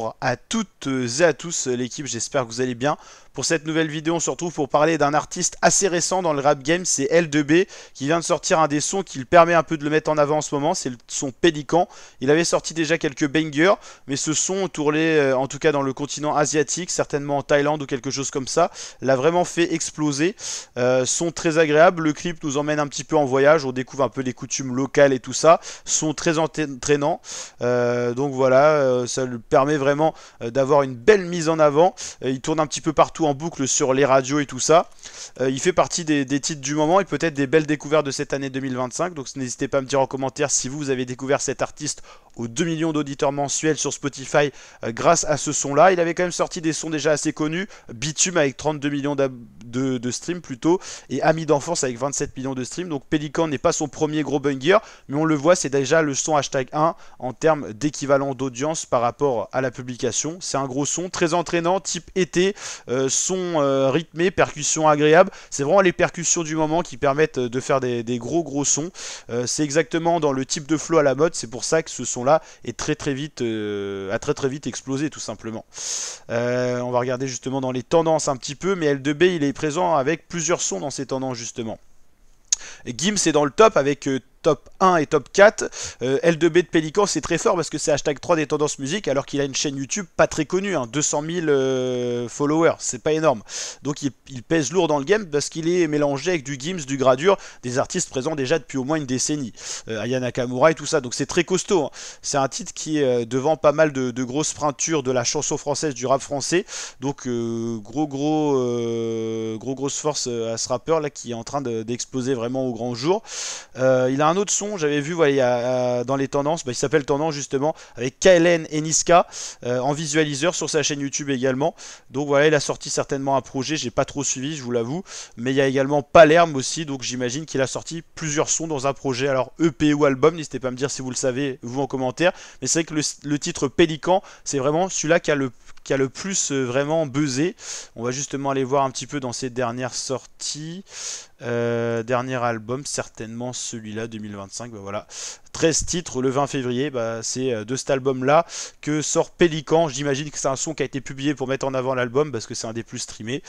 Bonjour à toutes et à tous l'équipe, j'espère que vous allez bien. Pour cette nouvelle vidéo, on se retrouve pour parler d'un artiste assez récent dans le rap game, c'est L2B, qui vient de sortir un des sons qui le permet un peu de le mettre en avant en ce moment, c'est le son Pélican. Il avait sorti déjà quelques bangers, mais ce son tourné en tout cas dans le continent asiatique, certainement en Thaïlande ou quelque chose comme ça, l'a vraiment fait exploser. Son très agréable, le clip nous emmène un petit peu en voyage, on découvre un peu les coutumes locales et tout ça, son très entraînant. Donc voilà, ça lui permet vraiment d'avoir une belle mise en avant. Il tourne un petit peu partout en boucle sur les radios et tout ça. Il fait partie des titres du moment et peut-être des belles découvertes de cette année 2025. Donc n'hésitez pas à me dire en commentaire si vous avez découvert cet artiste aux 2 millions d'auditeurs mensuels sur Spotify grâce à ce son-là. Il avait quand même sorti des sons déjà assez connus. Bitume avec 32 millions de streams plutôt, et Ami d'enfance avec 27 millions de streams. Donc Pélican n'est pas son premier gros banger, mais on le voit, c'est déjà le son hashtag 1 en termes d'équivalent d'audience par rapport à la publication. C'est un gros son, très entraînant, type été, son rythmé, percussion agréable. C'est vraiment les percussions du moment qui permettent de faire des gros sons. C'est exactement dans le type de flow à la mode, c'est pour ça que ce son là est très vite a très vite explosé tout simplement. On va regarder justement dans les tendances un petit peu, mais L2B il est présent avec plusieurs sons dans ces tendances justement. Gims est dans le top avec top 1 et top 4. L2B de Pélican, c'est très fort parce que c'est hashtag 3 des tendances musique, alors qu'il a une chaîne YouTube pas très connue, hein, 200 000 followers, c'est pas énorme. Donc il pèse lourd dans le game parce qu'il est mélangé avec du Gims, du Gradure, des artistes présents déjà depuis au moins une décennie. Aya Nakamura et tout ça, donc c'est très costaud. Hein. C'est un titre qui est devant pas mal de grosses pointures de la chanson française, du rap français. Donc grosse force à ce rappeur là qui est en train d'exploser vraiment au grand jour. Il a un autre son, j'avais vu voilà, dans les tendances, il s'appelle Tendance justement, avec KLN et Niska en visualiseur sur sa chaîne YouTube également. Donc voilà, il a sorti certainement un projet, j'ai pas trop suivi, je vous l'avoue, mais il y a également Palerme aussi, donc j'imagine qu'il a sorti plusieurs sons dans un projet, alors EP ou album, n'hésitez pas à me dire si vous le savez, vous en commentaire, mais c'est vrai que le titre Pélican, c'est vraiment celui-là qui a le plus vraiment buzzé. On va justement aller voir un petit peu dans ses dernières sorties. Dernier album, certainement celui-là, 2025. Bah voilà. 13 titres le 20 février. Bah, c'est de cet album-là que sort Pélican. J'imagine que c'est un son qui a été publié pour mettre en avant l'album parce que c'est un des plus streamés.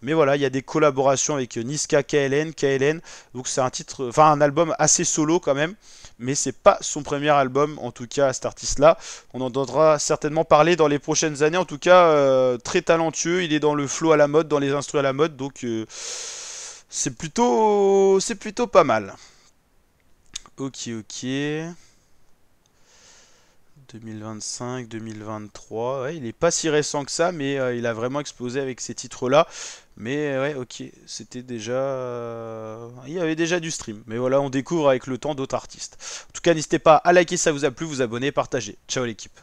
Mais voilà, il y a des collaborations avec Niska, KLN. Donc c'est un titre, enfin un album assez solo quand même. Mais c'est pas son premier album, en tout cas, cet artiste-là. On en entendra certainement parler dans les prochaines années. En tout cas, très talentueux. Il est dans le flow à la mode, dans les instruments à la mode. Donc c'est plutôt pas mal. Ok. 2025, 2023. Ouais, il est pas si récent que ça, mais il a vraiment explosé avec ces titres-là. Mais ouais, ok, c'était déjà... il y avait déjà du stream. Mais voilà, on découvre avec le temps d'autres artistes. En tout cas, n'hésitez pas à liker si ça vous a plu, vous abonner, partager. Ciao l'équipe.